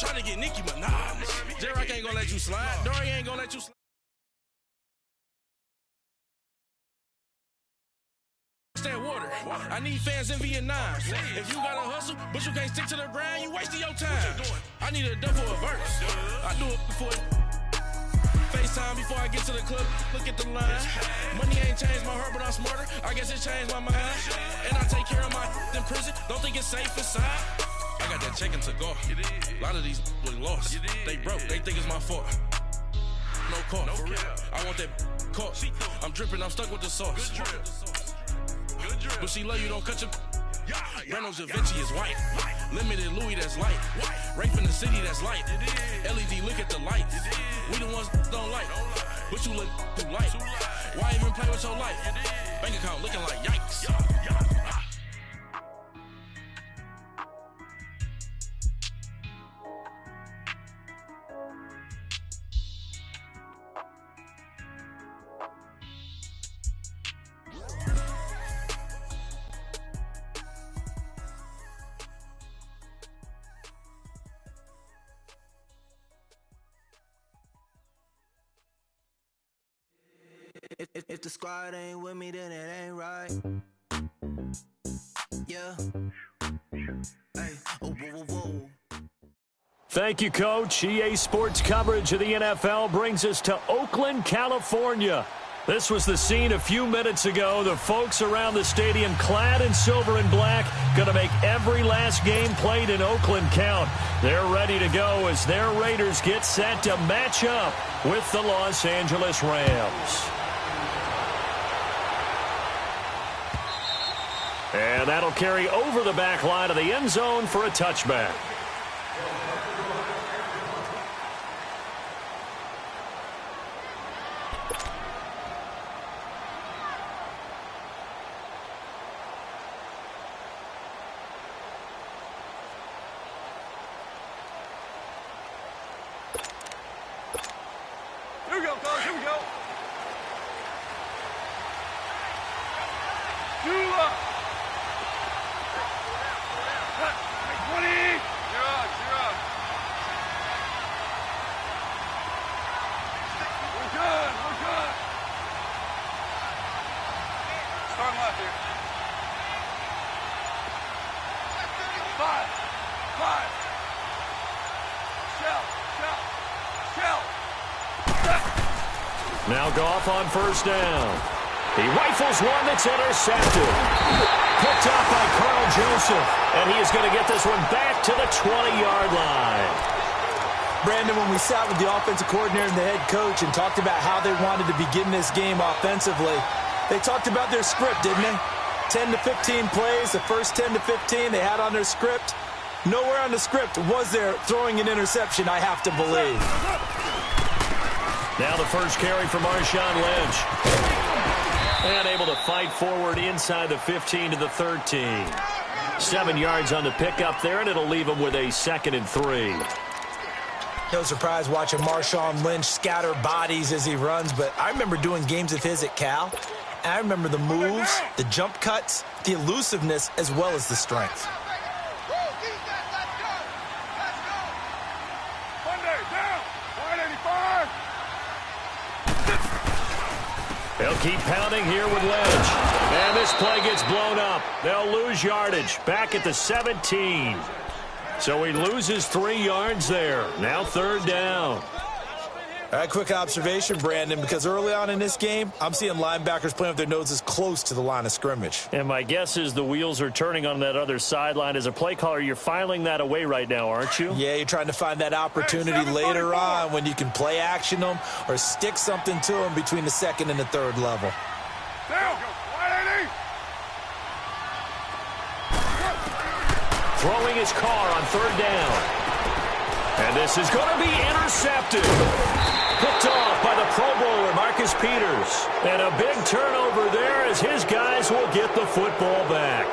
trying to get Nicki Minaj. J-Rock ain't gonna let you slide. Dory ain't gonna let you slide. Stand water. I need fans in Vietnam. If you gotta hustle, but you can't stick to the grind, you wasting your time. I need a double a verse. I do it before FaceTime before I get to the club. Look at the line. Money ain't changed my heart, but I'm smarter. I guess it changed my mind. And I take care of my in prison. Don't think it's safe inside. I got that check to go. A lot of these was lost. They broke. They think it's my fault. No call. For real. I want that caught. I'm dripping. I'm stuck with the sauce. But she love you, don't cut your. Reynolds Da Vinci is white. Limited Louis, that's light. Rape in the city, that's light. LED, look at the lights. We the ones don't like. But you look too light. Why even play with your life? Bank account looking like yikes. If the squad ain't with me, then it ain't right. Yeah. Hey. Oh, whoa, whoa, whoa. Thank you, Coach. EA Sports coverage of the NFL brings us to Oakland, California. This was the scene a few minutes ago. The folks around the stadium clad in silver and black going to make every last game played in Oakland count. They're ready to go as their Raiders get set to match up with the Los Angeles Rams. And that'll carry over the back line of the end zone for a touchback. Here we go, fellas. Here we go. Now Goff on first down. He rifles one that's intercepted. Picked off by Carl Joseph. And he is going to get this one back to the 20-yard line. Brandon, when we sat with the offensive coordinator and the head coach and talked about how they wanted to begin this game offensively, they talked about their script, didn't they? 10 to 15 plays, the first 10 to 15 they had on their script. Nowhere on the script was there throwing an interception, I have to believe. Now the first carry for Marshawn Lynch. And able to fight forward inside the 15 to the 13. 7 yards on the pickup there, and it'll leave him with a 2nd and 3. No surprise watching Marshawn Lynch scatter bodies as he runs, but I remember doing games of his at Cal, and I remember the moves, the jump cuts, the elusiveness, as well as the strength. They'll keep pounding here with Lynch. And this play gets blown up. They'll lose yardage back at the 17. So he loses 3 yards there. Now 3rd down. All right, quick observation, Brandon, because early on in this game, I'm seeing linebackers playing with their noses close to the line of scrimmage. And my guess is the wheels are turning on that other sideline. As a play caller, you're filing that away right now, aren't you? Yeah, you're trying to find that opportunity later on when you can play action them or stick something to them between the 2nd and the 3rd level. Throwing his car on 3rd down. And this is going to be intercepted. Picked off by the Pro Bowler, Marcus Peters. And a big turnover there as his guys will get the football back.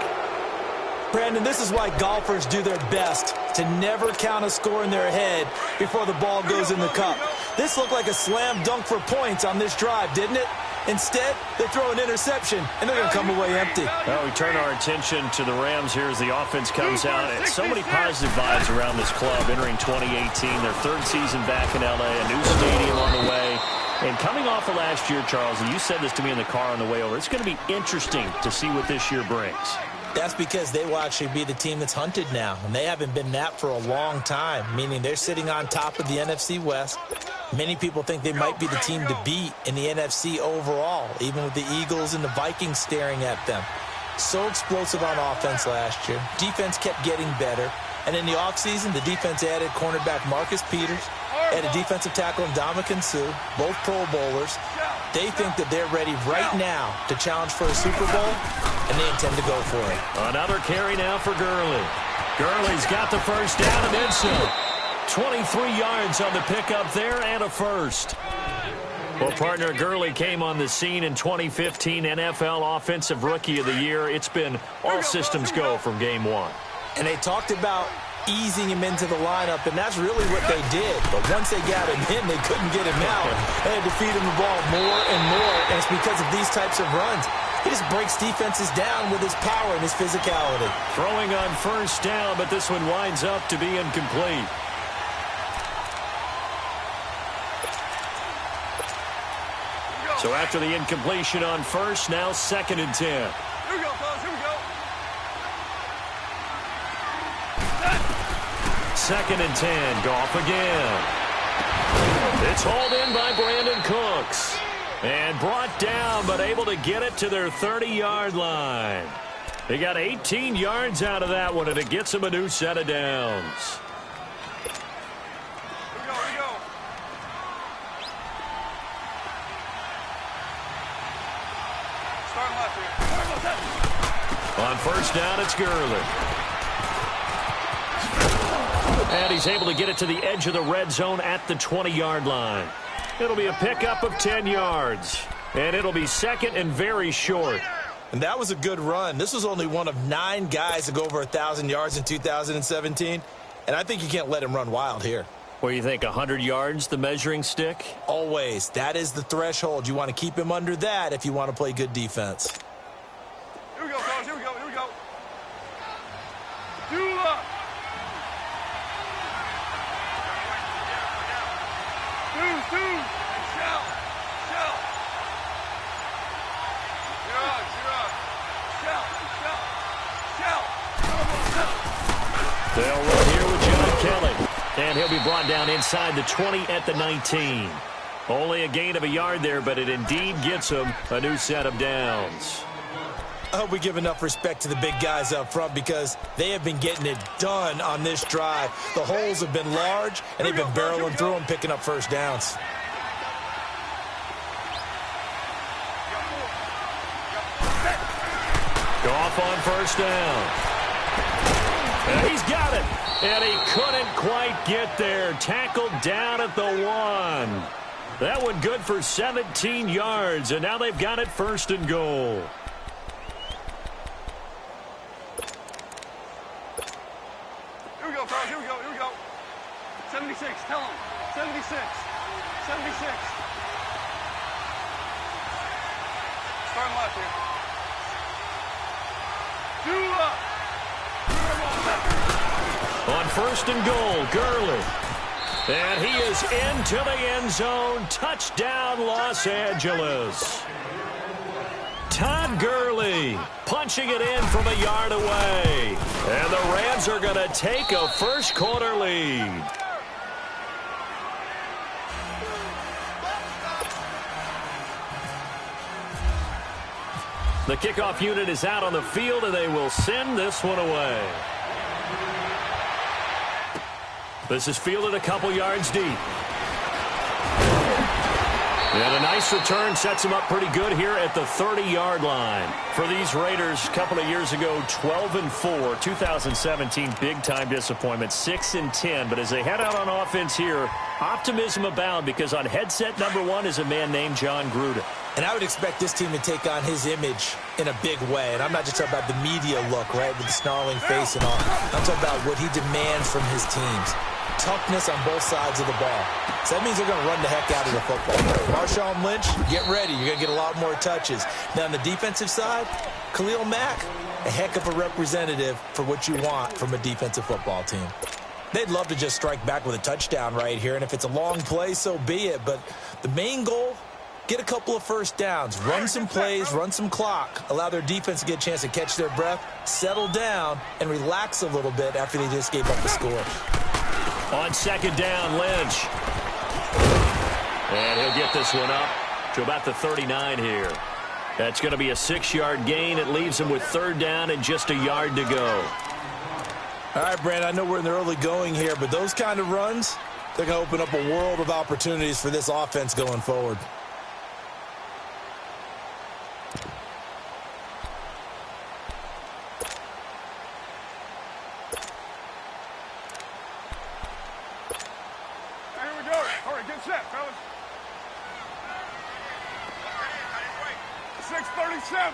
Brandon, this is why golfers do their best to never count a score in their head before the ball goes in the cup. This looked like a slam dunk for points on this drive, didn't it? Instead, they throw an interception, and they're going to come away empty. Well, we turn our attention to the Rams here as the offense comes out. And so many positive vibes around this club entering 2018. Their third season back in L.A., a new stadium on the way. And coming off of last year, Charles, and you said this to me in the car on the way over, it's going to be interesting to see what this year brings. That's because they will actually be the team that's hunted now, and they haven't been that for a long time, meaning they're sitting on top of the NFC West. Many people think they might be the team to beat in the NFC overall, even with the Eagles and the Vikings staring at them. So explosive on offense last year. Defense kept getting better. And in the offseason, the defense added cornerback Marcus Peters, added defensive tackle Ndamukong Suh, both Pro Bowlers. They think that they're ready right now to challenge for a Super Bowl, and they intend to go for it. Another carry now for Gurley. Gurley's got the first down and then some. 23 yards on the pickup there and a first. Well, partner, Gurley came on the scene in 2015 NFL Offensive Rookie of the Year. It's been all systems go from game one. And they talked about easing him into the lineup, and that's really what they did. But once they got him in, they couldn't get him out. They had to feed him the ball more and more, and it's because of these types of runs. He just breaks defenses down with his power and his physicality. Throwing on first down, but this one winds up to be incomplete. So after the incompletion on first, now 2nd and 10. Here we go, fellas. Here we go. 2nd and 10. Goff again. It's hauled in by Brandon Cooks. And brought down, but able to get it to their 30-yard line. They got 18 yards out of that one, and it gets them a new set of downs. On first down, it's Gurley. And he's able to get it to the edge of the red zone at the 20-yard line. It'll be a pickup of 10 yards. And it'll be second and very short. And that was a good run. This was only one of 9 guys to go over 1,000 yards in 2017. And I think you can't let him run wild here. What do you think, 100 yards, the measuring stick? Always. That is the threshold. You want to keep him under that if you want to play good defense. Here we go, fellas. Here we go. Here we go. Do up. Do. Shout. You're up. Shout. They'll run here with John Kelly. And he'll be brought down inside the 20 at the 19. Only a gain of a yard there, but it indeed gets him a new set of downs. I hope we give enough respect to the big guys up front because they have been getting it done on this drive. The holes have been large, and they've been barreling through them, picking up first downs. Goff on first down. And he's got it. And he couldn't quite get there. Tackled down at the 1. That one good for 17 yards, and now they've got it first and goal. Here we go, fellas. Here we go. 76. Tell him. 76. Starting left here. Do up. On first and goal, Gurley. And he is into the end zone. Touchdown, Los Angeles. Todd Gurley punching it in from a yard away. And the Rams are going to take a first-quarter lead. The kickoff unit is out on the field, and they will send this one away. This is fielded a couple yards deep. And a nice return sets him up pretty good here at the 30-yard line. For these Raiders, a couple of years ago, 12-4, 2017, big-time disappointment, 6-10. But as they head out on offense here, optimism abound because on headset number 1 is a man named John Gruden. And I would expect this team to take on his image in a big way. And I'm not just talking about the media look, right, with the snarling face and all. I'm talking about what he demands from his teams. toughness on both sides of the ball. So that means they're going to run the heck out of the football. Marshawn Lynch, get ready. You're going to get a lot more touches. Now, on the defensive side, Khalil Mack, a heck of a representative for what you want from a defensive football team. They'd love to just strike back with a touchdown right here, and if it's a long play, so be it. But the main goal, get a couple of first downs, run some plays, run some clock, allow their defense to get a chance to catch their breath, settle down, and relax a little bit after they just gave up the score. On second down, Lynch. And he'll get this one up to about the 39 here. That's going to be a 6-yard gain. It leaves him with third down and just a yard to go. All right, Brandon, I know we're in the early going here, but those kind of runs, they're going to open up a world of opportunities for this offense going forward. Here we go. All right, get set, fellas. 6:37.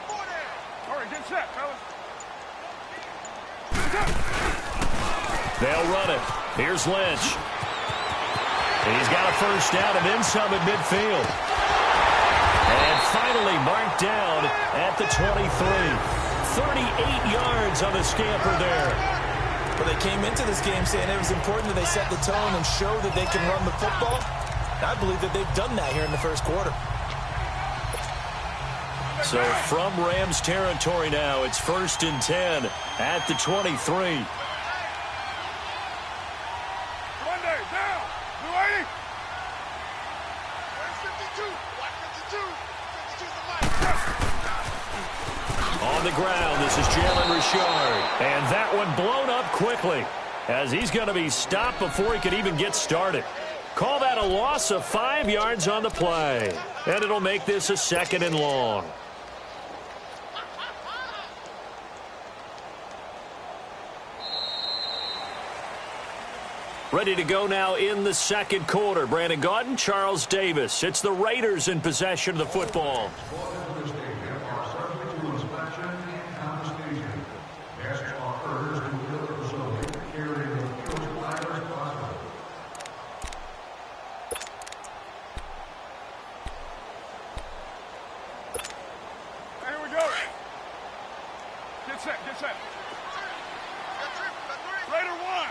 Four down. All right, get set, fellas. They'll run it. Here's Lynch. He's got a first down and then some at midfield. And finally marked down at the 23. 38 yards on the scamper there. But they came into this game saying it was important that they set the tone and show that they can run the football. And I believe that they've done that here in the first quarter. So from Rams territory now, it's 1st and 10 at the 23. Monday, down. Blue 80. Where's 52? Watch 52. 52's the mic. On the ground, this is Jalen Richard. And that one blown up quickly as he's going to be stopped before he could even get started. Call that a loss of 5 yards on the play. And it'll make this a 2nd and long. Ready to go now in the second quarter. Brandon Gaudin, Charles Davis. It's the Raiders in possession of the football. Here we go. Get set. Raider 1.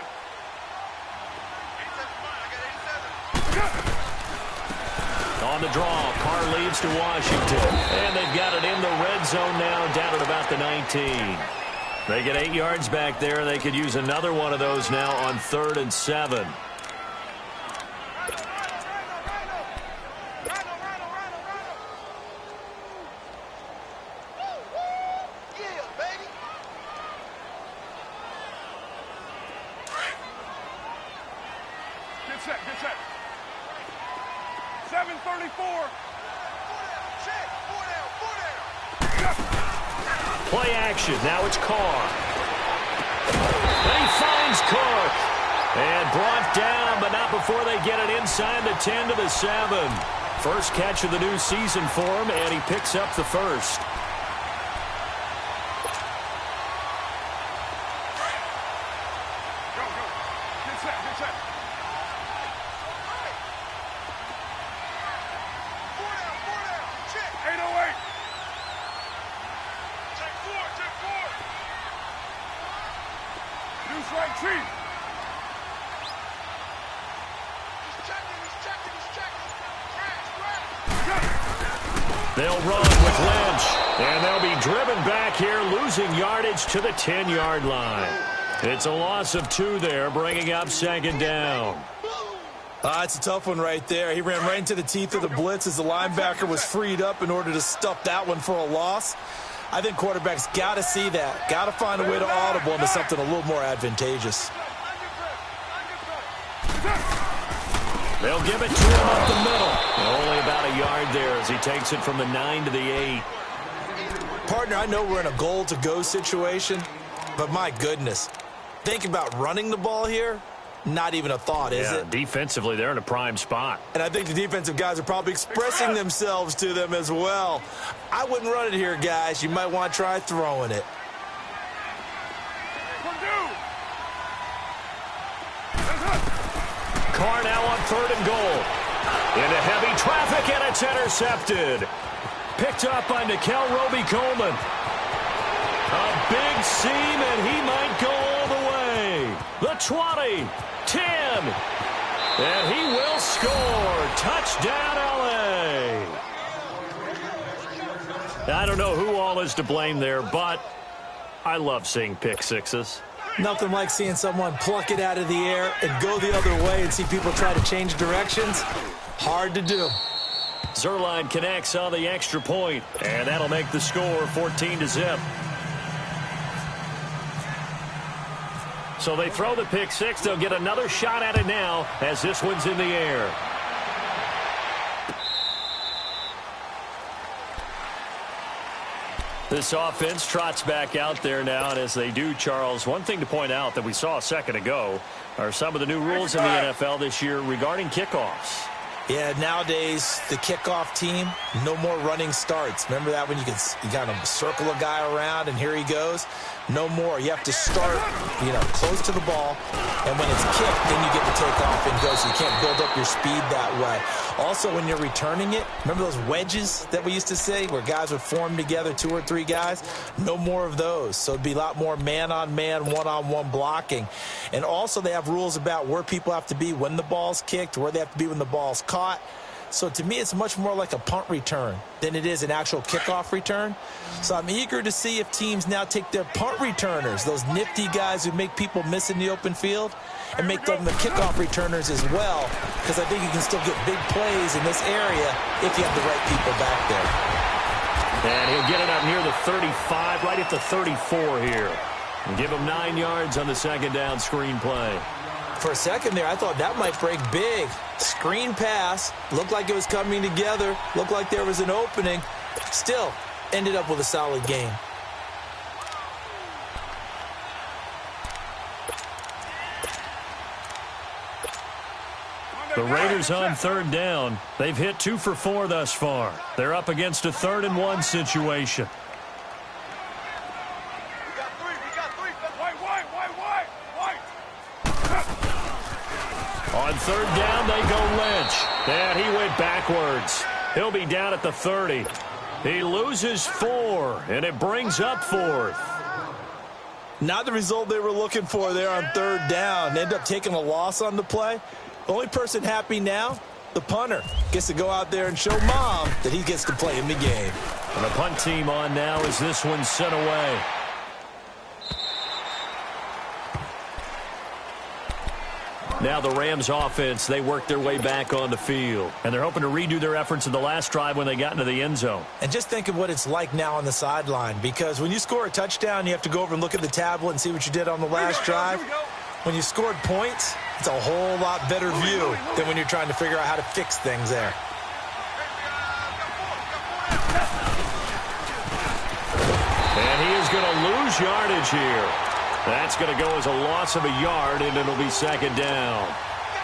On the draw, Carr leads to Washington. And they've got it in the red zone now, down at about the 19. They get 8 yards back there, and they could use another one of those now on 3rd and 7. Get set. 7:34. Play action. Now it's Carr. And he finds Cook. And brought down, but not before they get it inside the 10 to the 7. First catch of the new season for him, and he picks up the first. Get set. 808. Take four. New strike chief. He's checking. They'll run with Lynch, and they'll be driven back here, losing yardage to the 10-yard line. It's a loss of 2 there, bringing up 2nd down. It's a tough one right there. He ran right into the teeth of the blitz as the linebacker was freed up in order to stuff that one for a loss. I think quarterbacks got to see that. Got to find a way to audible into something a little more advantageous. They'll give it to him up the middle. Only about a yard there as he takes it from the 9 to the 8. Partner, I know we're in a goal-to-go situation, but my goodness. Think about running the ball here. Not even a thought, is it? Defensively, they're in a prime spot. And I think the defensive guys are probably expressing themselves to them as well. I wouldn't run it here, guys. You might want to try throwing it. Carr now on 3rd and goal. Into heavy traffic, and it's intercepted. Picked up by Nickel Roby-Coleman. A big seam, and he might go all the way. The 20, 10, and he will score. Touchdown, L.A. I don't know who all is to blame there, but I love seeing pick sixes. Nothing like seeing someone pluck it out of the air and go the other way and see people try to change directions. Hard to do. Zuerlein connects on the extra point, and that'll make the score 14-0. So they throw the pick six. They'll get another shot at it now as this one's in the air. This offense trots back out there now, and as they do, Charles, one thing to point out that we saw a second ago are some of the new rules in the NFL this year regarding kickoffs. Yeah, nowadays, the kickoff team, no more running starts. Remember that when you kind of circle a guy around and here he goes? No more. You have to start, close to the ball, and when it's kicked, then you get to take off and go, so you can't build up your speed that way. Also, when you're returning it, remember those wedges that we used to say where guys would form together, 2 or 3 guys? No more of those. So it'd be a lot more man-on-man, one-on-one blocking. And also, they have rules about where people have to be when the ball's kicked, where they have to be when the ball's caught. So to me, it's much more like a punt return than it is an actual kickoff return. So I'm eager to see if teams now take their punt returners, those nifty guys who make people miss in the open field, and make them the kickoff returners as well, because I think you can still get big plays in this area if you have the right people back there. And he'll get it up near the 35, right at the 34 here. And give him 9 yards on the second down screen play. For a second there, I thought that might break big. Screen pass. Looked like it was coming together. Looked like there was an opening. Still, ended up with a solid game. The Raiders on 3rd down. They've hit 2 for 4 thus far. They're up against a 3rd and 1 situation. On 3rd down, they go Lynch. And he went backwards. He'll be down at the 30. He loses 4, and it brings up 4th. Not the result they were looking for there on 3rd down. End up taking a loss on the play. The only person happy now, the punter, gets to go out there and show Mom that he gets to play in the game. And the punt team on now as this one's sent away. Now the Rams offense, they work their way back on the field. And they're hoping to redo their efforts in the last drive when they got into the end zone. And just think of what it's like now on the sideline. Because when you score a touchdown, you have to go over and look at the tablet and see what you did on the last drive. When you scored points, it's a whole lot better view than when you're trying to figure out how to fix things there. And he is going to lose yardage here. That's going to go as a loss of a yard, and it'll be 2nd down.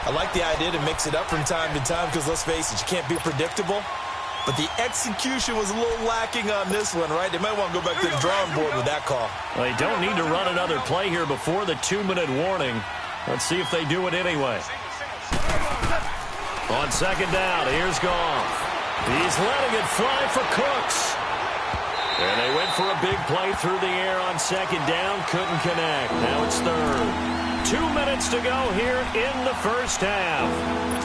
I like the idea to mix it up from time to time because, let's face it, you can't be predictable. But the execution was a little lacking on this one, right? They might want to go back to the drawing board with that call. Well, they don't need to run another play here before the 2-minute warning. Let's see if they do it anyway. On 2nd down, here's Goff. He's letting it fly for Cooks. And they went for a big play through the air on 2nd down. Couldn't connect. Now it's 3rd. 2 minutes to go here in the first half.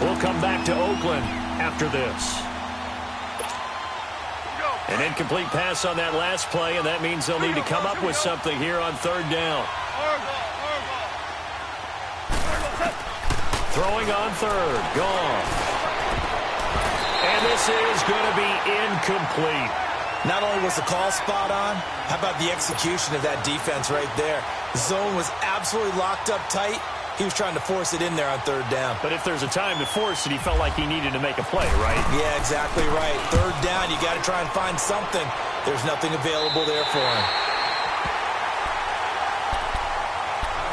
We'll come back to Oakland after this. An incomplete pass on that last play, and that means they'll need to come up with something here on 3rd down. Throwing on 3rd. Goff. And this is going to be incomplete. Not only was the call spot on, how about the execution of that defense right there? The zone was absolutely locked up tight. He was trying to force it in there on 3rd down. But if there's a time to force it, he felt like he needed to make a play, right? Yeah, exactly right. 3rd down, you got to try and find something. There's nothing available there for him.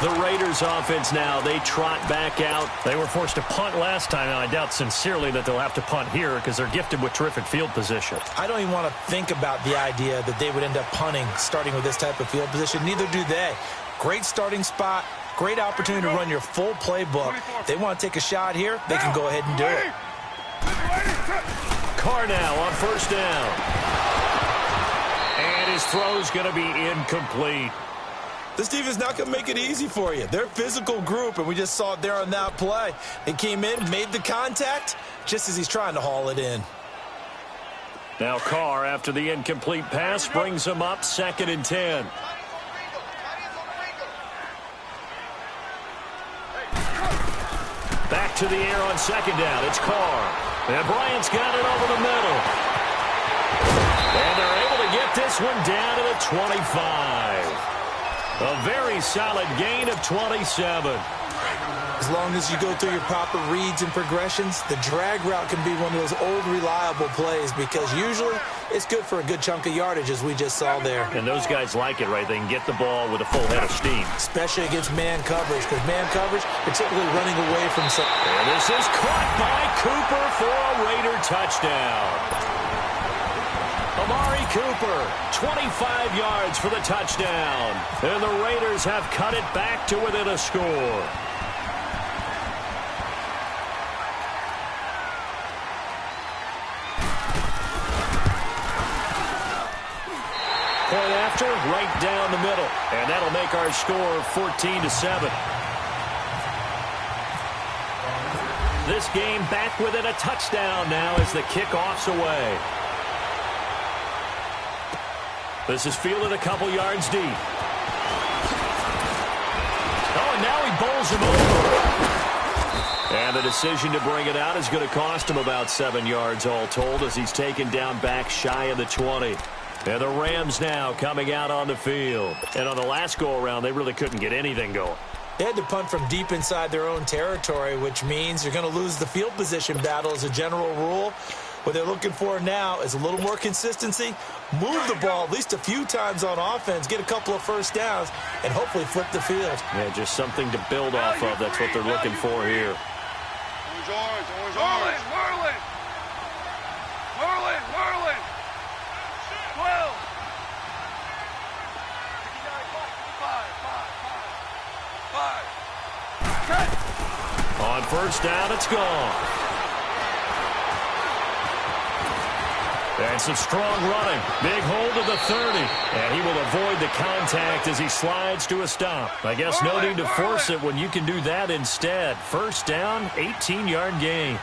The Raiders offense now, they trot back out. They were forced to punt last time, and I doubt sincerely that they'll have to punt here because they're gifted with terrific field position. I don't even want to think about the idea that they would end up punting starting with this type of field position. Neither do they. Great starting spot, great opportunity to run your full playbook. If they want to take a shot here, they can go ahead and do it. Carr now on first down. And his throw's going to be incomplete. This defense not going to make it easy for you. They're a physical group, and we just saw it there on that play. They came in, made the contact, just as he's trying to haul it in. Now Carr, after the incomplete pass, brings him up 2nd and 10. Back to the air on 2nd down. It's Carr. And Bryant's got it over the middle. And they're able to get this one down to the 25. A very solid gain of 27. As long as you go through your proper reads and progressions, the drag route can be one of those old reliable plays because usually it's good for a good chunk of yardage, as we just saw there. And those guys like it, right? They can get the ball with a full head of steam. Especially against man coverage, because man coverage, they're typically running away from something. And this is caught by Cooper for a Raider touchdown. Amari Cooper, 25 yards for the touchdown. And the Raiders have cut it back to within a score. Point after, right down the middle. And that'll make our score 14-7. This game back within a touchdown now as the kickoff's away. This is fielded a couple yards deep. Oh, and now he bowls him over. And the decision to bring it out is going to cost him about 7 yards all told as he's taken down back shy of the 20. And the Rams now coming out on the field. And on the last go-around, they really couldn't get anything going. They had to punt from deep inside their own territory, which means you're going to lose the field position battle as a general rule. What they're looking for now is a little more consistency, move the ball at least a few times on offense, get a couple of first downs, and hopefully flip the field. Yeah, just something to build off of. That's what they're looking for here. Merlin! 12! On first down, it's gone. And some strong running. Big hold of the 30. And he will avoid the contact as he slides to a stop. I guess no need to force it when you can do that instead. First down, 18-yard gain.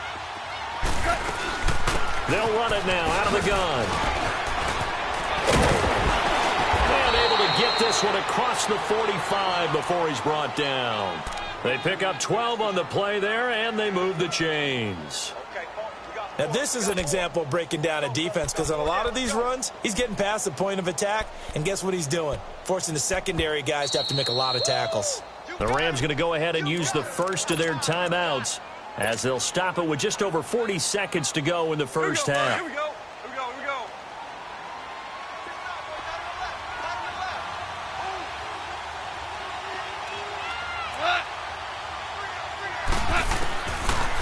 They'll run it now out of the gun. And able to get this one across the 45 before he's brought down. They pick up 12 on the play there, and they move the chains. Now, this is an example of breaking down a defense because on a lot of these runs, he's getting past the point of attack, and guess what he's doing? Forcing the secondary guys to have to make a lot of tackles. The Rams going to go ahead and use the first of their timeouts as they'll stop it with just over 40 seconds to go in the first half. Here we go.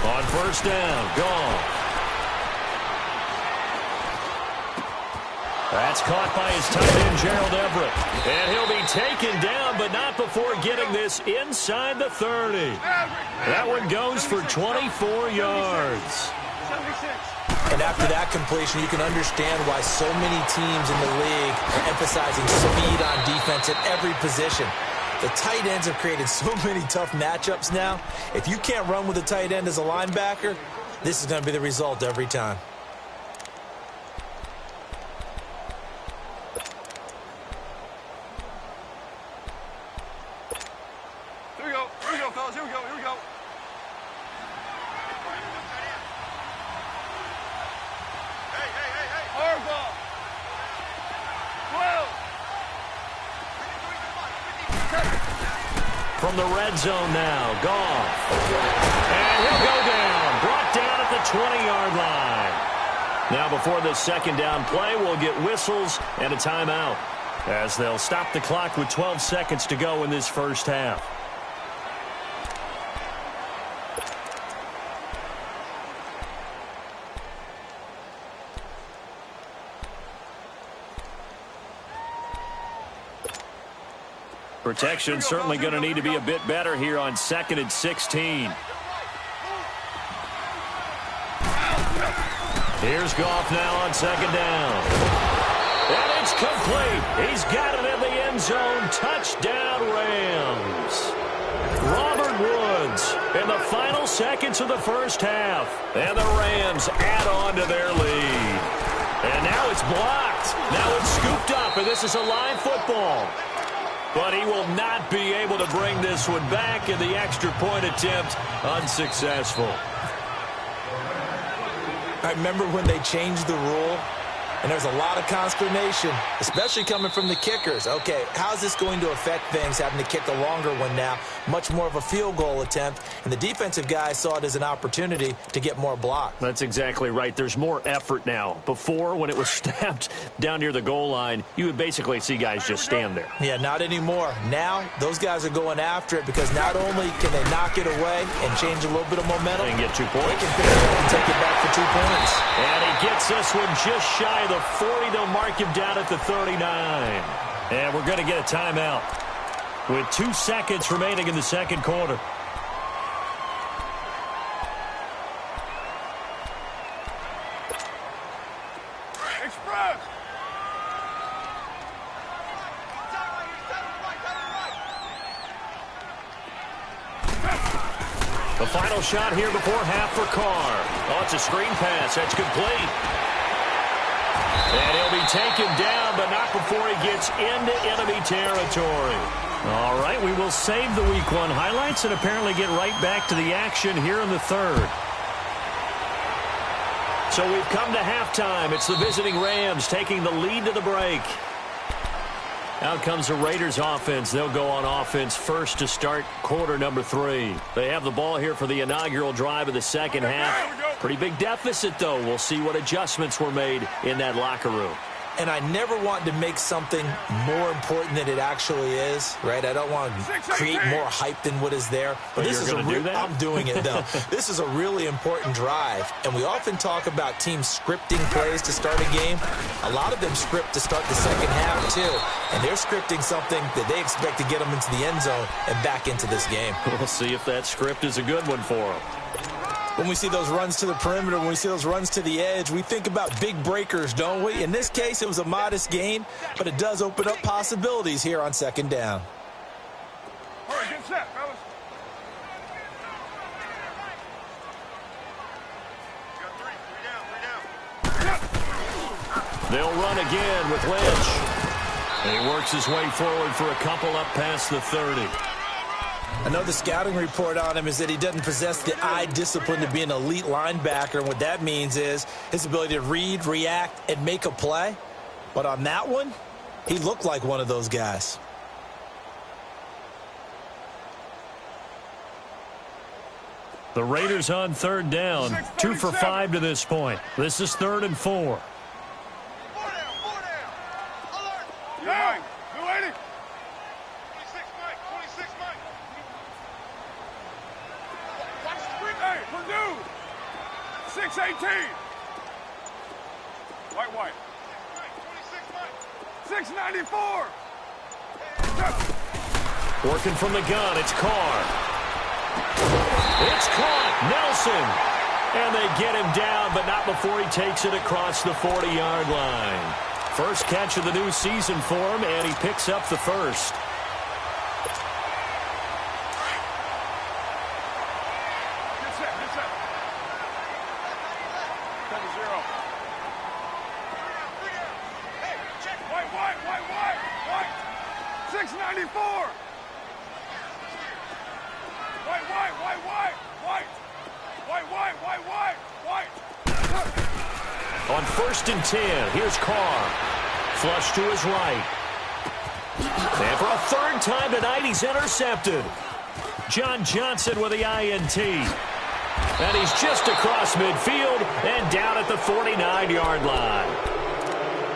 On first down, gone. That's caught by his tight end, Gerald Everett. And he'll be taken down, but not before getting this inside the 30. That one goes for 24 yards. And after that completion, you can understand why so many teams in the league are emphasizing speed on defense at every position. The tight ends have created so many tough matchups now. If you can't run with a tight end as a linebacker, this is going to be the result every time. Here we go, fellas. Here we go. Hey. Hard ball. 12. From the red zone now, Goff. And he'll go down. Brought down at the 20-yard line. Now before this second down play, we'll get whistles and a timeout as they'll stop the clock with 12 seconds to go in this first half. Protection certainly going to need to be a bit better here on 2nd and 16. Here's Goff now on 2nd down. And it's complete. He's got it in the end zone. Touchdown, Rams. Robert Woods in the final seconds of the first half. And the Rams add on to their lead. And now it's blocked. Now it's scooped up, and this is a live football. But he will not be able to bring this one back, and the extra point attempt unsuccessful. I remember when they changed the rule, and there's a lot of consternation, especially coming from the kickers. Okay, how's this going to affect things, having to kick a longer one now? Much more of a field goal attempt, and the defensive guys saw it as an opportunity to get more block. That's exactly right. There's more effort now. Before, when it was snapped down near the goal line, you would basically see guys just stand there. Yeah, not anymore. Now, those guys are going after it because not only can they knock it away and change a little bit of momentum, and get 2 points. They can pick it up and take it back for 2 points. And he gets this one just shy of the 40. They'll mark him down at the 39. And we're going to get a timeout with 2 seconds remaining in the second quarter. Express! The final shot here before half for Carr. Oh, it's a screen pass. That's complete. And he'll be taken down, but not before he gets into enemy territory. All right, we will save the Week 1 highlights and apparently get right back to the action here in the third. So we've come to halftime. It's the visiting Rams taking the lead to the break. Out comes the Raiders offense. They'll go on offense first to start quarter number 3. They have the ball here for the inaugural drive of the second half. Pretty big deficit, though. We'll see what adjustments were made in that locker room. And I never want to make something more important than it actually is, right? I don't want to create more hype than what is there. But this is I'm doing it, though. This is a really important drive. And we often talk about teams scripting plays to start a game. A lot of them script to start the second half, too. And they're scripting something that they expect to get them into the end zone and back into this game. We'll see if that script is a good one for them. When we see those runs to the perimeter, when we see those runs to the edge, we think about big breakers, don't we? In this case, it was a modest gain, but it does open up possibilities here on second down. All right, get set, fellas. They'll run again with Lynch. And he works his way forward for a couple up past the 30. Another scouting report on him is that he doesn't possess the eye discipline to be an elite linebacker. And what that means is his ability to read, react, and make a play. But on that one, he looked like one of those guys. The Raiders on third down. 2 for 5 to this point. This is 3rd and 4. Down! 280! 618. White. 694. Working from the gun, it's Carr. It's caught, Nelson. And they get him down, but not before he takes it across the 40-yard line. First catch of the new season for him, and he picks up the first. On 1st and 10, here's Carr. Flush to his right. And for a third time tonight, he's intercepted. John Johnson with the INT. And he's just across midfield and down at the 49-yard line.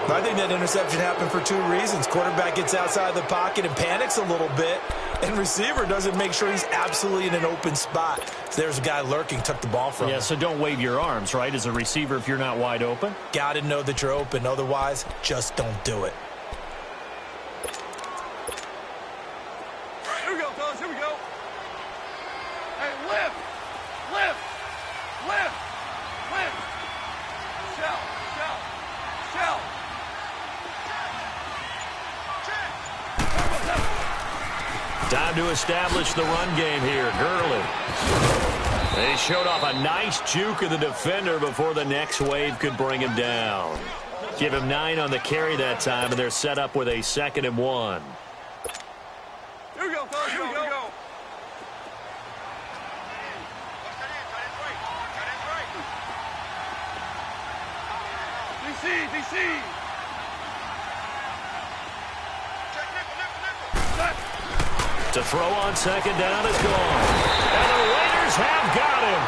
I think that interception happened for 2 reasons. Quarterback gets outside the pocket and panics a little bit, and receiver doesn't make sure he's absolutely in an open spot. So there's a guy lurking, took the ball from him. Yeah, so don't wave your arms, right, as a receiver if you're not wide open? Got to know that you're open. Otherwise, just don't do it. down to establish the run game here. Gurley. They showed off a nice juke of the defender before the next wave could bring him down. Give him 9 on the carry that time, and they're set up with a 2nd and 1. Here we go, fellas. Here we go. DC. To throw on 2nd down is gone. And the Raiders have got him.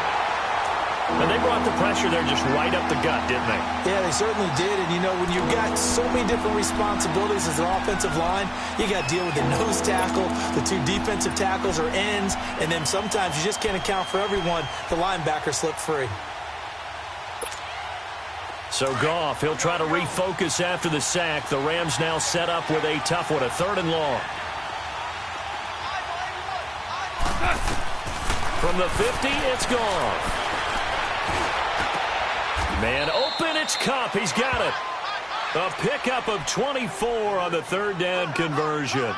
And they brought the pressure there just right up the gut, didn't they? Yeah, they certainly did. And, you know, when you've got so many different responsibilities as an offensive line, you got to deal with the nose tackle, the 2 defensive tackles or ends, and then sometimes you just can't account for everyone. The linebacker slipped free. So Goff, he'll try to refocus after the sack. The Rams now set up with a tough one, a 3rd and long. From the 50, it's gone. Man open, it's Kupp. He's got it. A pickup of 24 on the 3rd down conversion.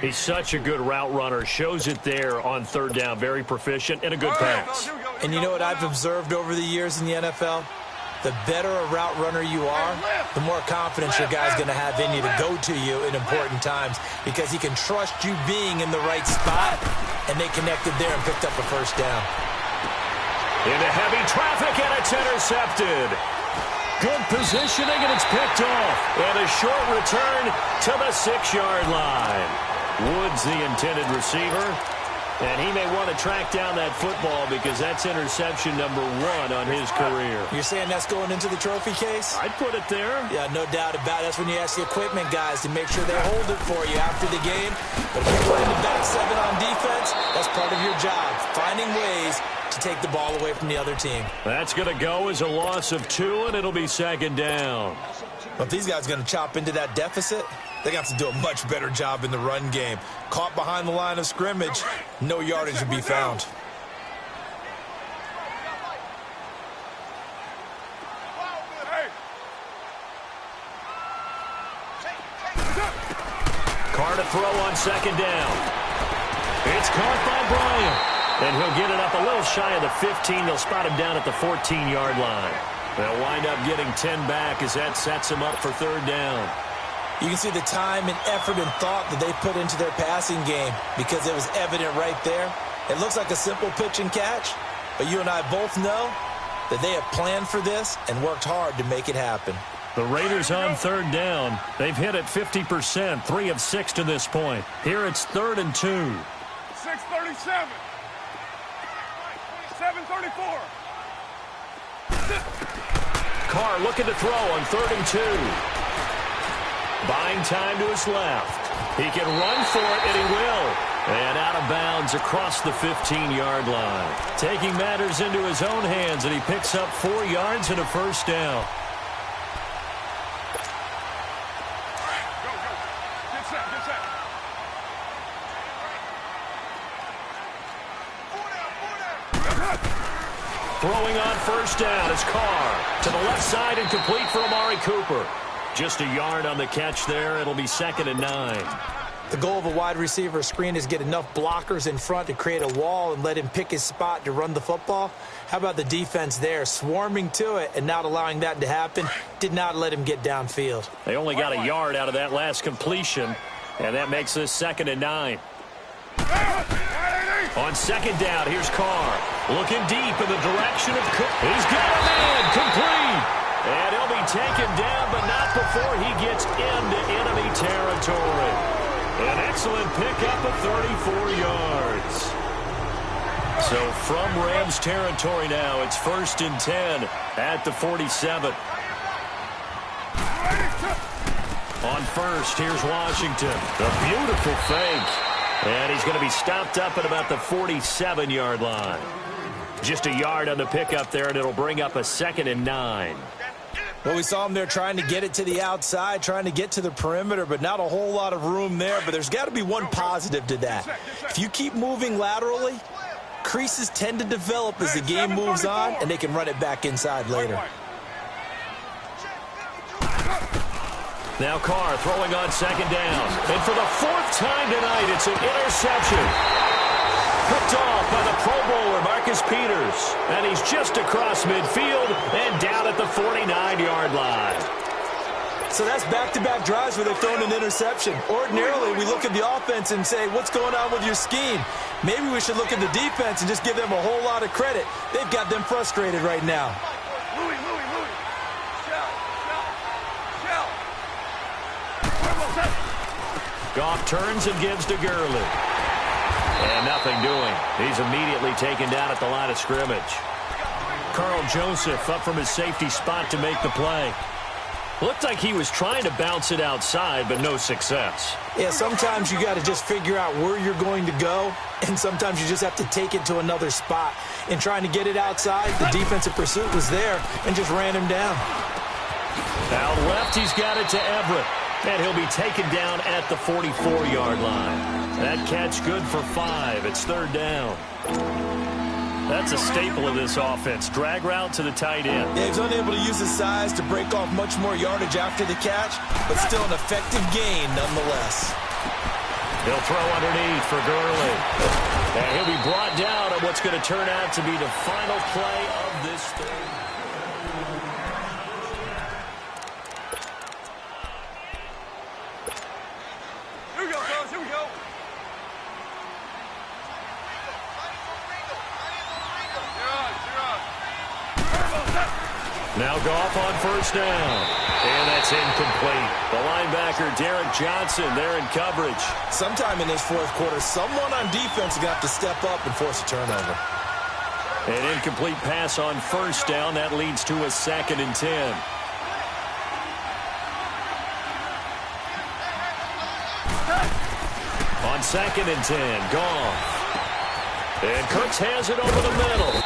He's such a good route runner. Shows it there on 3rd down. Very proficient and a good pass. And you know what I've observed over the years in the NFL? The better a route runner you are, the more confidence your guy's going to have in you to go to you in important times because he can trust you being in the right spot, and they connected there and picked up a 1st down. Into heavy traffic, and it's intercepted. Good positioning, and it's picked off. And a short return to the 6-yard line. Woods, the intended receiver. And he may want to track down that football because that's interception number 1 on his career. You're saying that's going into the trophy case? I'd put it there. Yeah, no doubt about it. That's when you ask the equipment guys to make sure they hold it for you after the game. But if you're playing the back 7 on defense, that's part of your job, finding ways to take the ball away from the other team. That's going to go as a loss of 2, and it'll be 2nd down. But if these guys are going to chop into that deficit, they got to do a much better job in the run game. Caught behind the line of scrimmage, no yardage would be found. Carr to throw on 2nd down. It's caught by Bryant. And he'll get it up a little shy of the 15. They'll spot him down at the 14-yard line. They'll wind up getting 10 back as that sets him up for 3rd down. You can see the time and effort and thought that they put into their passing game because it was evident right there. It looks like a simple pitch and catch, but you and I both know that they have planned for this and worked hard to make it happen. The Raiders on 3rd down. They've hit it 50%, 3 of 6 to this point. Here it's 3rd and 2. 6:37. 7:34. Carr looking to throw on 3rd and 2. Buying time to his left. He can run for it, and he will. And out of bounds across the 15-yard line. Taking matters into his own hands, and he picks up 4 yards and a 1st down. Throwing on 1st down is Carr. To the left side and complete for Amari Cooper. Just a yard on the catch there. It'll be 2nd and 9. The goal of a wide receiver screen is get enough blockers in front to create a wall and let him pick his spot to run the football. How about the defense there, swarming to it and not allowing that to happen? Did not let him get downfield. They only got a yard out of that last completion, and that makes this 2nd and 9. On 2nd down, here's Carr. Looking deep in the direction of Cook. He's got a man, complete. And he'll be taken down, but not before he gets into enemy territory. An excellent pickup of 34 yards. So from Rams territory now, it's 1st and 10 at the 47. On 1st, here's Washington. A beautiful fake. And he's going to be stopped up at about the 47-yard line. Just a yard on the pickup there, and it'll bring up a 2nd and 9. Well, we saw him there trying to get it to the outside, trying to get to the perimeter, but not a whole lot of room there. But there's got to be one positive to that. If you keep moving laterally, creases tend to develop as the game moves on, and they can run it back inside later. Now Carr throwing on second down. And for the fourth time tonight, it's an interception. Picked off by the Pro Bowler, Marcus Peters. And he's just across midfield and down at the 49-yard line. So that's back-to-back drives where they've thrown an interception. Ordinarily, we look at the offense and say, what's going on with your scheme? Maybe we should look at the defense and just give them a whole lot of credit. They've got them frustrated right now. Goff turns and gives to Gurley. And nothing doing. He's immediately taken down at the line of scrimmage. Carl Joseph up from his safety spot to make the play. Looked like he was trying to bounce it outside, but no success. Yeah, sometimes you got to just figure out where you're going to go, and sometimes you just have to take it to another spot. In trying to get it outside, the defensive pursuit was there and just ran him down. Out left, he's got it to Everett. And he'll be taken down at the 44-yard line. That catch good for 5. It's third down. That's a staple of this offense. Drag route to the tight end. Yeah, he's unable to use his size to break off much more yardage after the catch, but still an effective gain nonetheless. He'll throw underneath for Gurley. And he'll be brought down on what's going to turn out to be the final play of this third. Now Goff on first down. And that's incomplete. The linebacker, Derek Johnson, there in coverage. Sometime in this fourth quarter, someone on defense is going to have to step up and force a turnover. An incomplete pass on first down. That leads to a 2nd and 10. On 2nd and 10, Goff. And Cooks has it over the middle.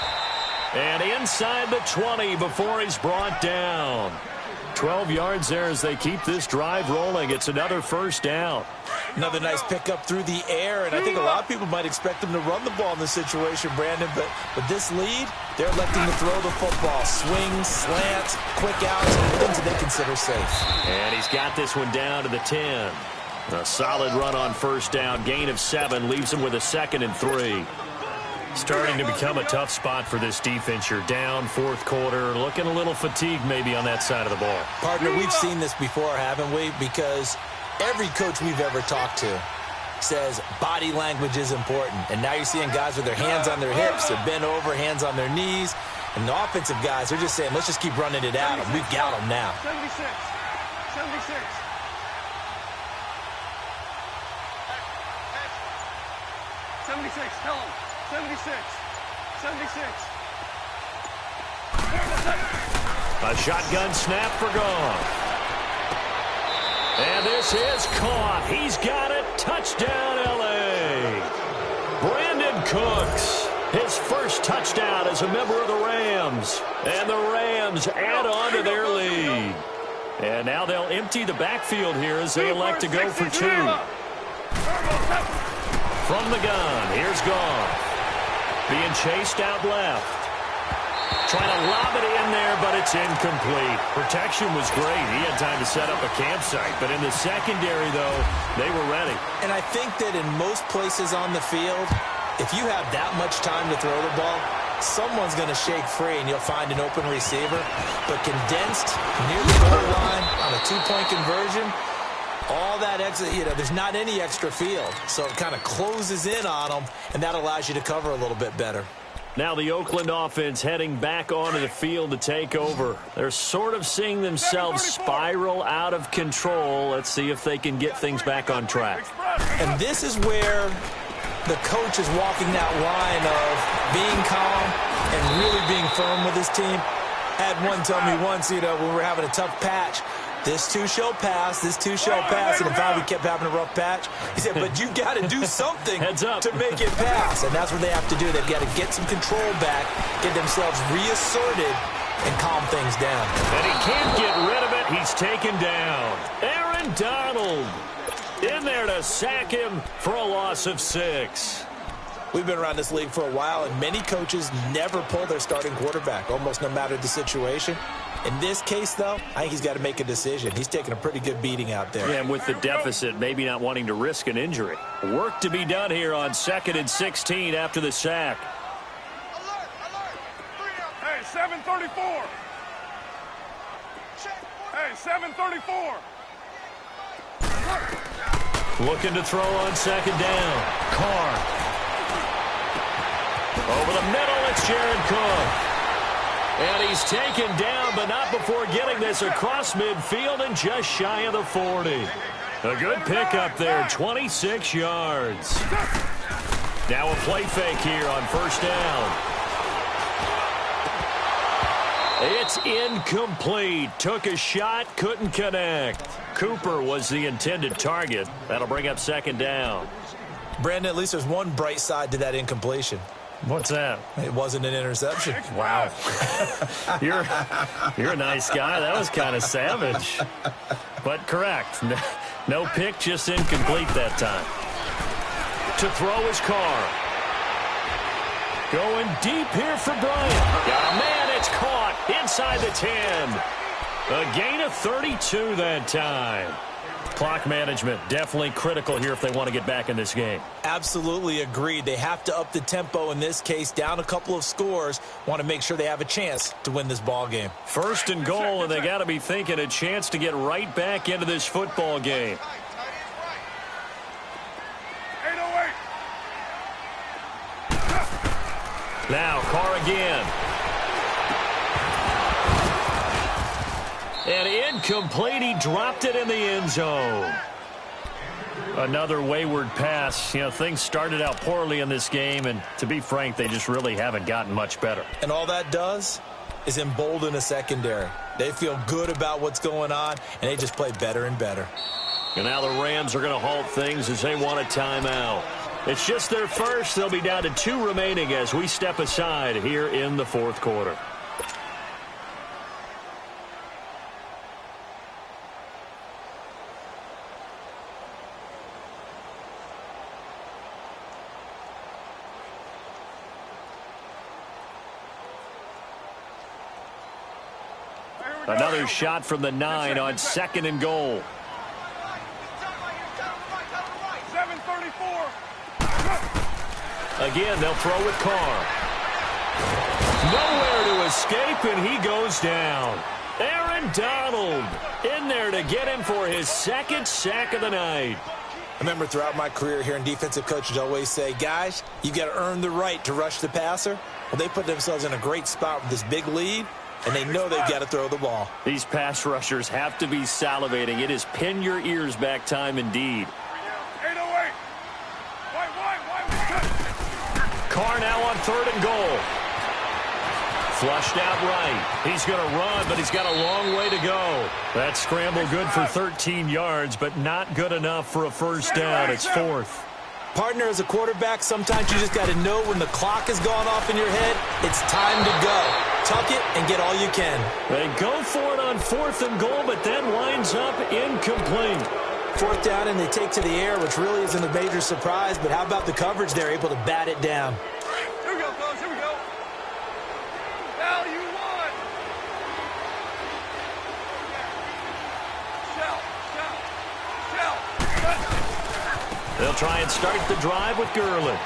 And inside the 20 before he's brought down. 12 yards there as they keep this drive rolling. It's another first down. Another nice pickup through the air, and I think a lot of people might expect them to run the ball in this situation, Brandon, but with this lead, they're electing to throw the football. Swings, slants, quick outs, things that they consider safe. And he's got this one down to the 10. A solid run on first down. Gain of 7 leaves him with a 2nd and 3. Starting to become a tough spot for this defense. You're down fourth quarter, looking a little fatigued maybe on that side of the ball. Partner, we've seen this before, haven't we? Because every coach we've ever talked to says body language is important. And now you're seeing guys with their hands on their hips, they're bent over, hands on their knees. And the offensive guys, they're just saying, let's just keep running it at them. We've got them now. 76. 76, tell him. 76. 76. A shotgun snap for Goff. And this is caught. He's got it. Touchdown, L.A. Brandon Cooks. His first touchdown as a member of the Rams. And the Rams add on to their lead. And now they'll empty the backfield here as they elect to go for 2. From the gun, here's Goff. Being chased out left. Trying to lob it in there, but it's incomplete. Protection was great. He had time to set up a campsite. But in the secondary, though, they were ready. And I think that in most places on the field, if you have that much time to throw the ball, someone's going to shake free and you'll find an open receiver. But condensed near the goal line on a 2-point conversion, all that extra, there's not any extra field. So it kind of closes in on them, and that allows you to cover a little bit better. Now the Oakland offense heading back onto the field to take over. They're sort of seeing themselves spiral out of control. Let's see if they can get things back on track. And this is where the coach is walking that line of being calm and really being firm with his team. I had one tell me once, when we were having a tough patch, this too shall pass, this too shall pass, and if we kept having a rough patch, he said, but you got to do something to make it pass, and that's what they have to do. They've got to get some control back, get themselves reasserted, and calm things down. And he can't get rid of it. He's taken down. Aaron Donald in there to sack him for a loss of 6. We've been around this league for a while, and many coaches never pull their starting quarterback, almost no matter the situation. In this case, though, I think he's got to make a decision. He's taking a pretty good beating out there. Yeah, and with the deficit, maybe not wanting to risk an injury. Work to be done here on 2nd and 16 after the sack. Hey, 734. Hey, 734. Looking to throw on 2nd down. Carr. Over the middle, it's Jared Cook. And he's taken down, but not before getting this across midfield and just shy of the 40. A good pickup there, 26 yards. Now a play fake here on 1st down. It's incomplete. Took a shot, couldn't connect. Cooper was the intended target. That'll bring up 2nd down. Brandon, at least there's one bright side to that incompletion. What's that? It wasn't an interception. Wow. You're a nice guy. That was kind of savage. But correct. No pick, just incomplete that time. To throw his Carr. Going deep here for Bryant. Got a man, it's caught inside the 10. A gain of 32 that time. Clock management definitely critical here if they want to get back in this game. Absolutely agreed. They have to up the tempo in this case, down a couple of scores. Want to make sure they have a chance to win this ball game. 1st and goal, and they got to be thinking a chance to get right back into this football game. 808. Now Carr again. And incomplete. He dropped it in the end zone. Another wayward pass. You know, things started out poorly in this game, and to be frank, they just really haven't gotten much better. And all that does is embolden a secondary. They feel good about what's going on, and they just play better and better. And now the Rams are going to halt things as they want a timeout. It's just their first. They'll be down to 2 remaining as we step aside here in the 4th quarter. Another shot from the 9 on 2nd and goal. 734. Again, they'll throw with Carr. Nowhere to escape, and he goes down. Aaron Donald in there to get him for his 2nd sack of the night. I remember throughout my career hearing defensive coaches always say, guys, you got to earn the right to rush the passer. Well, they put themselves in a great spot with this big lead, and they know they've got to throw the ball. These pass rushers have to be salivating. It is pin your ears back time indeed. 808. Carr now on 3rd and goal. Flushed out right. He's going to run, but he's got a long way to go. That scramble good for 13 yards, but not good enough for a 1st down. It's 4th. Partner, as a quarterback, sometimes you just got to know when the clock has gone off in your head, it's time to go. Tuck it and get all you can. They go for it on 4th and goal, but then winds up incomplete. 4th down, and they take to the air, which really isn't a major surprise, but how about the coverage there, able to bat it down? Here we go, fellas. Here we go. Value 1. Shell. They'll try and start the drive with Gurley.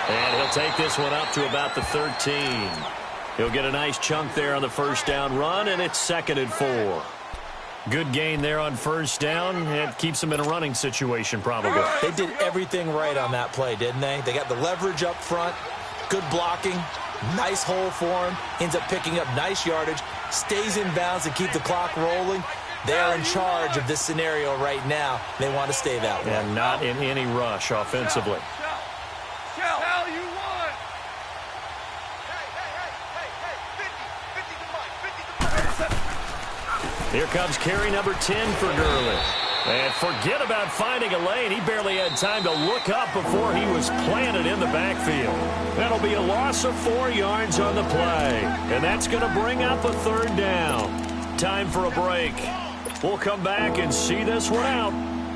And he'll take this one up to about the 13. He'll get a nice chunk there on the 1st down run, and it's 2nd and 4. Good gain there on 1st down. It keeps them in a running situation probably. They did everything right on that play, didn't they? They got the leverage up front, good blocking, nice hole for him, ends up picking up nice yardage, stays in bounds and keep the clock rolling. They are in charge of this scenario right now. They want to stay that way. And not in any rush offensively. Shell. Value 1. Here comes carry number 10 for Gurley. And forget about finding a lane. He barely had time to look up before he was planted in the backfield. That'll be a loss of 4 yards on the play. And that's going to bring up a 3rd down. Time for a break. We'll come back and see this one out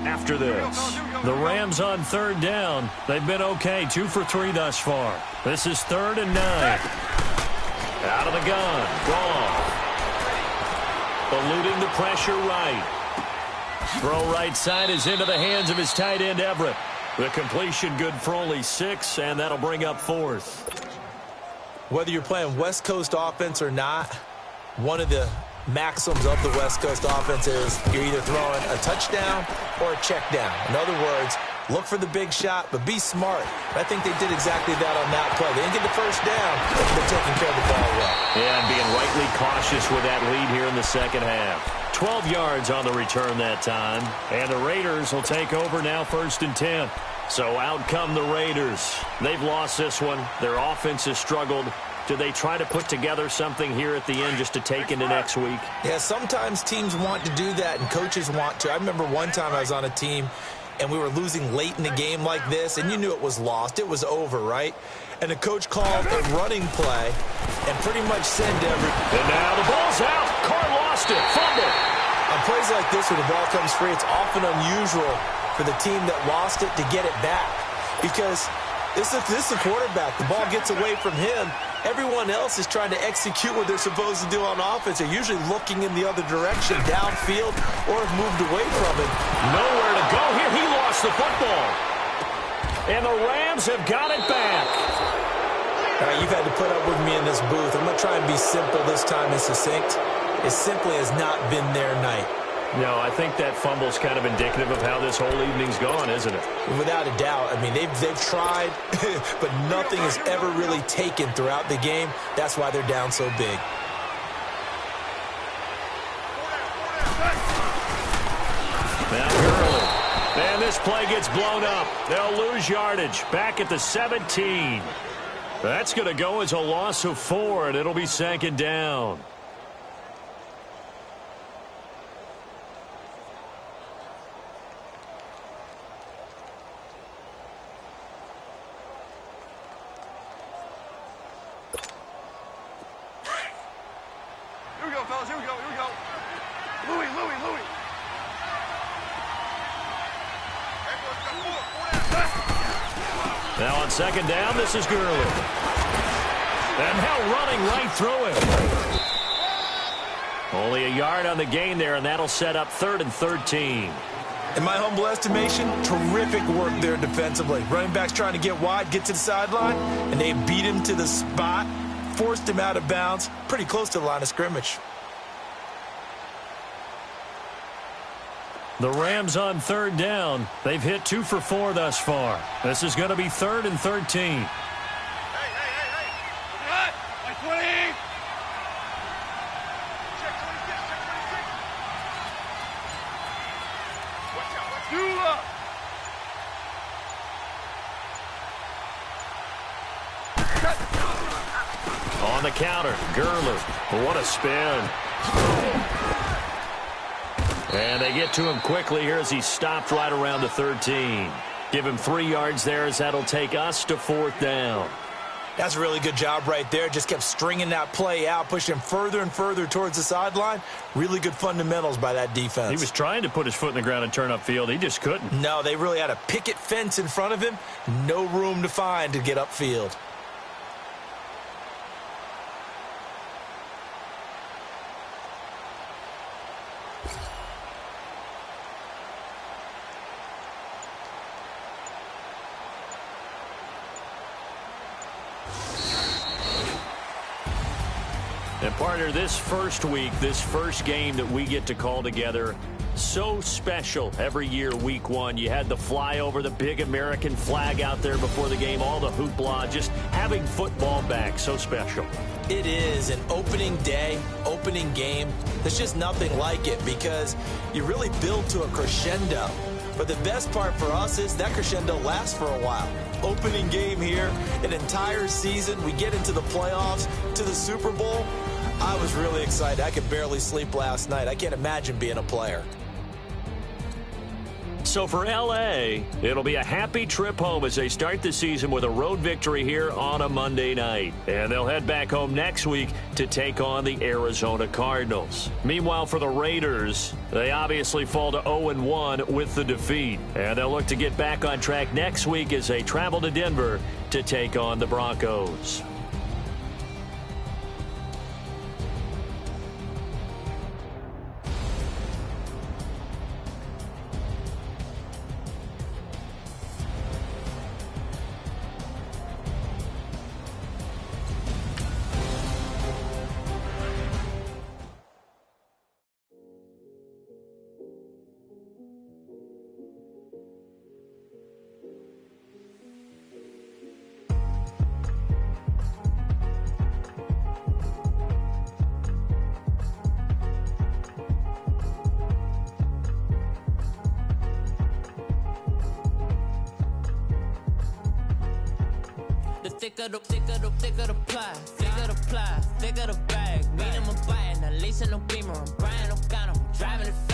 after this. The Rams on 3rd down. They've been okay, 2 for 3 thus far. This is 3rd and 9. Out of the gun. Gone. Eluding the pressure right. Throw right side is into the hands of his tight end, Everett. The completion good for only 6, and that'll bring up 4th. Whether you're playing West Coast offense or not, one of the maxims of the West Coast offense is you're either throwing a touchdown or a check down. In other words, look for the big shot, but be smart. I think they did exactly that on that play. They didn't get the first down, but they're taking care of the ball well. Yeah, and being rightly cautious with that lead here in the second half. 12 yards on the return that time, and the Raiders will take over now 1st and 10. So out come the Raiders. They've lost this one. Their offense has struggled. Do they try to put together something here at the end just to take into next week? Yeah, sometimes teams want to do that and coaches want to. I remember one time I was on a team and we were losing late in the game like this, and you knew it was lost. It was over, right? And the coach called a running play and pretty much said to everybody, and now the ball's out. Carr lost it. Fumble. On plays like this where the ball comes free, it's often unusual for the team that lost it to get it back, because this is a quarterback. The ball gets away from him. Everyone else is trying to execute what they're supposed to do on offense. They're usually looking in the other direction, downfield, or have moved away from it. Nowhere to go here. He lost the football. And the Rams have got it back. All right, you've had to put up with me in this booth. I'm going to try and be simple this time and succinct. It simply has not been their night. No, I think that fumble's kind of indicative of how this whole evening's gone, isn't it? Without a doubt. I mean, they've tried, but nothing has ever really taken throughout the game. That's why they're down so big. Now Gurley. And this play gets blown up. They'll lose yardage. Back at the 17. That's going to go as a loss of 4, and it'll be 2nd down. Here we go, fellas. Here we go. Here we go. Louis. Now on 2nd down, this is Gurley. And now running right through him. Only a yard on the gain there, and that'll set up 3rd and 13. In my humble estimation, terrific work there defensively. Running backs trying to get wide, get to the sideline, and they beat him to the spot, forced him out of bounds, pretty close to the line of scrimmage. The Rams on 3rd down. They've hit 2 for 4 thus far. This is going to be 3rd and 13. Hey. Like 20. Check 26. Watch out. Dula. On the counter, Gurley. What a spin. And they get to him quickly here as he's stopped right around the 13. Give him 3 yards there as that'll take us to 4th down. That's a really good job right there. Just kept stringing that play out, pushing him further and further towards the sideline. Really good fundamentals by that defense. He was trying to put his foot in the ground and turn upfield. He just couldn't. No, they really had a picket fence in front of him. No room to find to get upfield. And partner, this first week, this first game that we get to call together, so special every year, week 1. You had the flyover, the big American flag out there before the game, all the hoopla, just having football back, so special. It is an opening day, opening game. There's just nothing like it because you really build to a crescendo. But the best part for us is that crescendo lasts for a while. Opening game here, an entire season. We get into the playoffs, to the Super Bowl. I was really excited. I could barely sleep last night. I can't imagine being a player. So for L.A., it'll be a happy trip home as they start the season with a road victory here on a Monday night. And they'll head back home next week to take on the Arizona Cardinals. Meanwhile, for the Raiders, they obviously fall to 0-1 with the defeat. And they'll look to get back on track next week as they travel to Denver to take on the Broncos. Thicker the ply, thicker the bag. Meet him a bite, now lacing no beamer. I'm Brian O'Connor, driving it.